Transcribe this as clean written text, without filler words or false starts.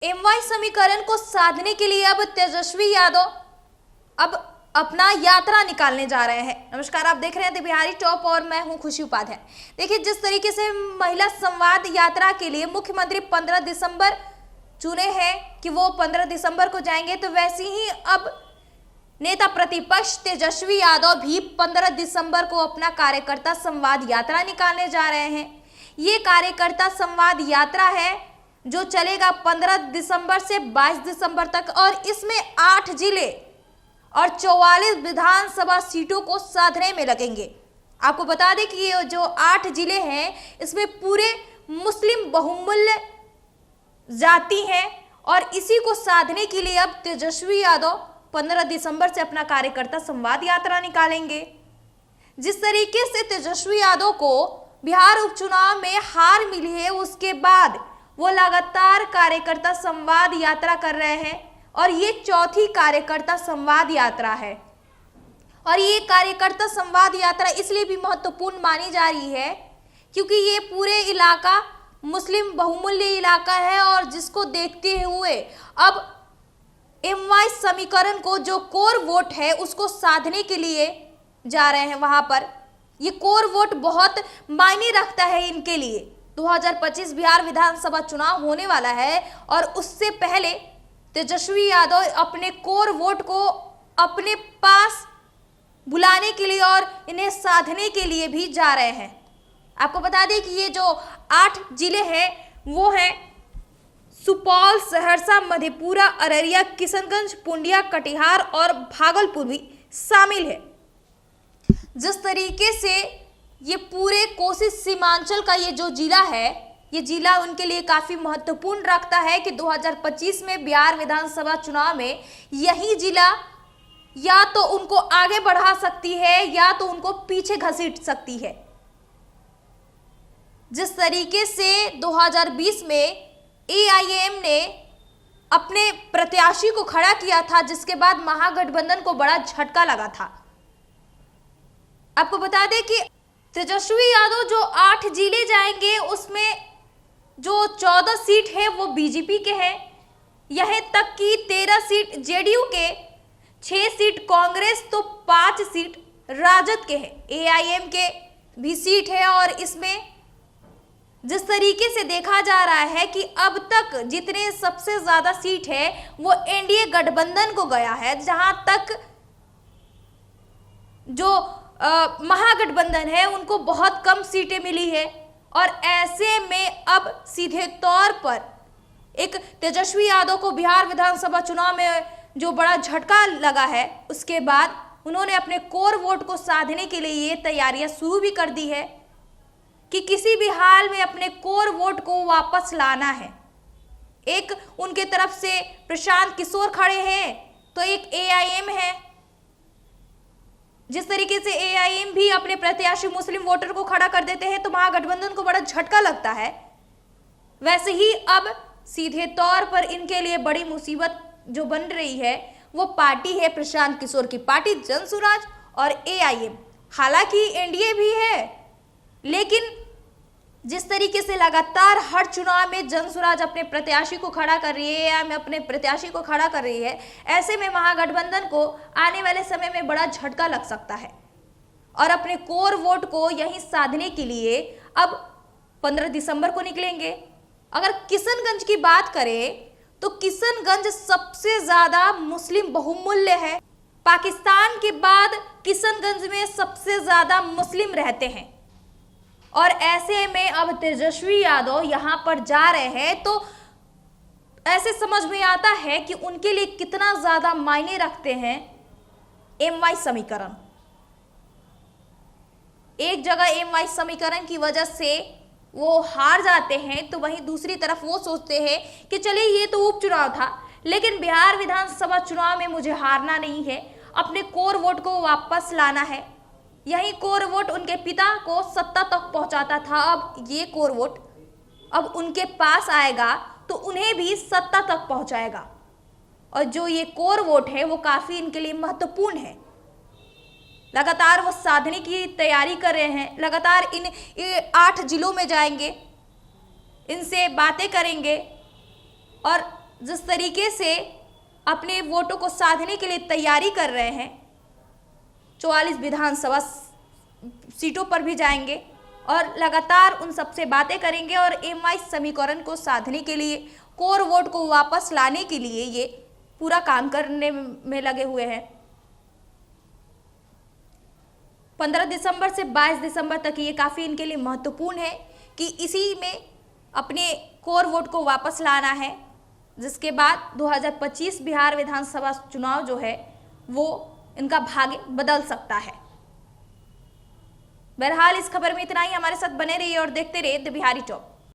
MY समीकरण को साधने के लिए अब तेजस्वी यादव अब अपना यात्रा निकालने जा रहे हैं। नमस्कार, आप देख रहे हैं द बिहारी टॉप और मैं हूं खुशी उपाध्याय। देखिए, जिस तरीके से महिला संवाद यात्रा के लिए मुख्यमंत्री 15 दिसंबर चुने हैं कि वो 15 दिसंबर को जाएंगे, तो वैसे ही अब नेता प्रतिपक्ष तेजस्वी यादव भी 15 दिसंबर को अपना कार्यकर्ता संवाद यात्रा निकालने जा रहे हैं। ये कार्यकर्ता संवाद यात्रा है जो चलेगा 15 दिसंबर से 22 दिसंबर तक और इसमें 8 जिले और 44 विधानसभा सीटों को साधने में लगेंगे। आपको बता दें कि ये जो 8 जिले हैं इसमें पूरे मुस्लिम बहुमूल्य जाति हैं और इसी को साधने के लिए अब तेजस्वी यादव 15 दिसंबर से अपना कार्यकर्ता संवाद यात्रा निकालेंगे। जिस तरीके से तेजस्वी यादव को बिहार उपचुनाव में हार मिली है, उसके बाद वो लगातार कार्यकर्ता संवाद यात्रा कर रहे हैं और ये चौथी कार्यकर्ता संवाद यात्रा है। और ये कार्यकर्ता संवाद यात्रा इसलिए भी महत्वपूर्ण मानी जा रही है क्योंकि ये पूरे इलाका मुस्लिम बहुमूल्य इलाका है और जिसको देखते हुए अब एमवाई समीकरण को जो कोर वोट है उसको साधने के लिए जा रहे हैं। वहां पर ये कोर वोट बहुत मायने रखता है इनके लिए। 2025 बिहार विधानसभा चुनाव होने वाला है और उससे पहले तेजस्वी यादव अपने कोर वोट को अपने पास बुलाने के लिए और इन्हें साधने के लिए भी जा रहे हैं। आपको बता दें कि ये जो 8 जिले हैं वो हैं सुपौल, सहरसा, मधेपुरा, अररिया, किशनगंज, पूर्णिया, कटिहार और भागलपुर भी शामिल है। जिस तरीके से ये पूरे कोसी सीमांचल का ये जो जिला है, ये जिला उनके लिए काफी महत्वपूर्ण रखता है कि 2025 में बिहार विधानसभा चुनाव में यही जिला या तो उनको आगे बढ़ा सकती है या तो उनको पीछे घसीट सकती है। जिस तरीके से 2020 में एआईएम ने अपने प्रत्याशी को खड़ा किया था, जिसके बाद महागठबंधन को बड़ा झटका लगा था। आपको बता दें कि तेजस्वी यादव जो 8 जिले जाएंगे उसमें जो 14 सीट है वो बीजेपी के हैं, यहां तक कि 13 सीट जेडीयू के, 6 सीट कांग्रेस तो 5 सीट राजद के हैं। एआईएम के भी सीट है और इसमें जिस तरीके से देखा जा रहा है कि अब तक जितने सबसे ज्यादा सीट है वो एनडीए गठबंधन को गया है, जहां तक जो महागठबंधन है उनको बहुत कम सीटें मिली है। और ऐसे में अब सीधे तौर पर एक तेजस्वी यादव को बिहार विधानसभा चुनाव में जो बड़ा झटका लगा है, उसके बाद उन्होंने अपने कोर वोट को साधने के लिए ये तैयारियां शुरू भी कर दी है कि किसी भी हाल में अपने कोर वोट को वापस लाना है। एक उनके तरफ से प्रशांत किशोर खड़े हैं तो एक एआईएम है। जिस तरीके से एआईएम भी अपने प्रत्याशी मुस्लिम वोटर को खड़ा कर देते हैं तो महागठबंधन को बड़ा झटका लगता है, वैसे ही अब सीधे तौर पर इनके लिए बड़ी मुसीबत जो बन रही है वो पार्टी है प्रशांत किशोर की पार्टी जनसुराज और एआईएम। हालांकि एनडीए भी है, लेकिन जिस तरीके से लगातार हर चुनाव में जनसुराज अपने प्रत्याशी को खड़ा कर रही है या अपने प्रत्याशी को खड़ा कर रही है, ऐसे में महागठबंधन को आने वाले समय में बड़ा झटका लग सकता है और अपने कोर वोट को यहीं साधने के लिए अब 15 दिसंबर को निकलेंगे। अगर किशनगंज की बात करें तो किशनगंज सबसे ज्यादा मुस्लिम बहुमूल्य है। पाकिस्तान के बाद किशनगंज में सबसे ज्यादा मुस्लिम रहते हैं और ऐसे में अब तेजस्वी यादव यहां पर जा रहे हैं तो ऐसे समझ में आता है कि उनके लिए कितना ज्यादा मायने रखते हैं एमवाई समीकरण। एक जगह एमवाई समीकरण की वजह से वो हार जाते हैं तो वहीं दूसरी तरफ वो सोचते हैं कि चलिए ये तो उपचुनाव था, लेकिन बिहार विधानसभा चुनाव में मुझे हारना नहीं है, अपने कोर वोट को वापस लाना है। यही कोर वोट उनके पिता को सत्ता तक पहुंचाता था, अब ये कोर वोट अब उनके पास आएगा तो उन्हें भी सत्ता तक पहुंचाएगा। और जो ये कोर वोट है वो काफी इनके लिए महत्वपूर्ण है। लगातार वो साधने की तैयारी कर रहे हैं, लगातार इन 8 जिलों में जाएंगे, इनसे बातें करेंगे और जिस तरीके से अपने वोटों को साधने के लिए तैयारी कर रहे हैं, 44 विधानसभा सीटों पर भी जाएंगे और लगातार उन सबसे बातें करेंगे और एमआई समीकरण को साधने के लिए, कोर वोट को वापस लाने के लिए ये पूरा काम करने में लगे हुए हैं। 15 दिसंबर से 22 दिसंबर तक ये काफ़ी इनके लिए महत्वपूर्ण है कि इसी में अपने कोर वोट को वापस लाना है, जिसके बाद 2025 बिहार विधानसभा चुनाव जो है वो इनका भाग्य बदल सकता है। बहरहाल इस खबर में इतना ही। हमारे साथ बने रहिए और देखते रहिए द बिहारी टॉप।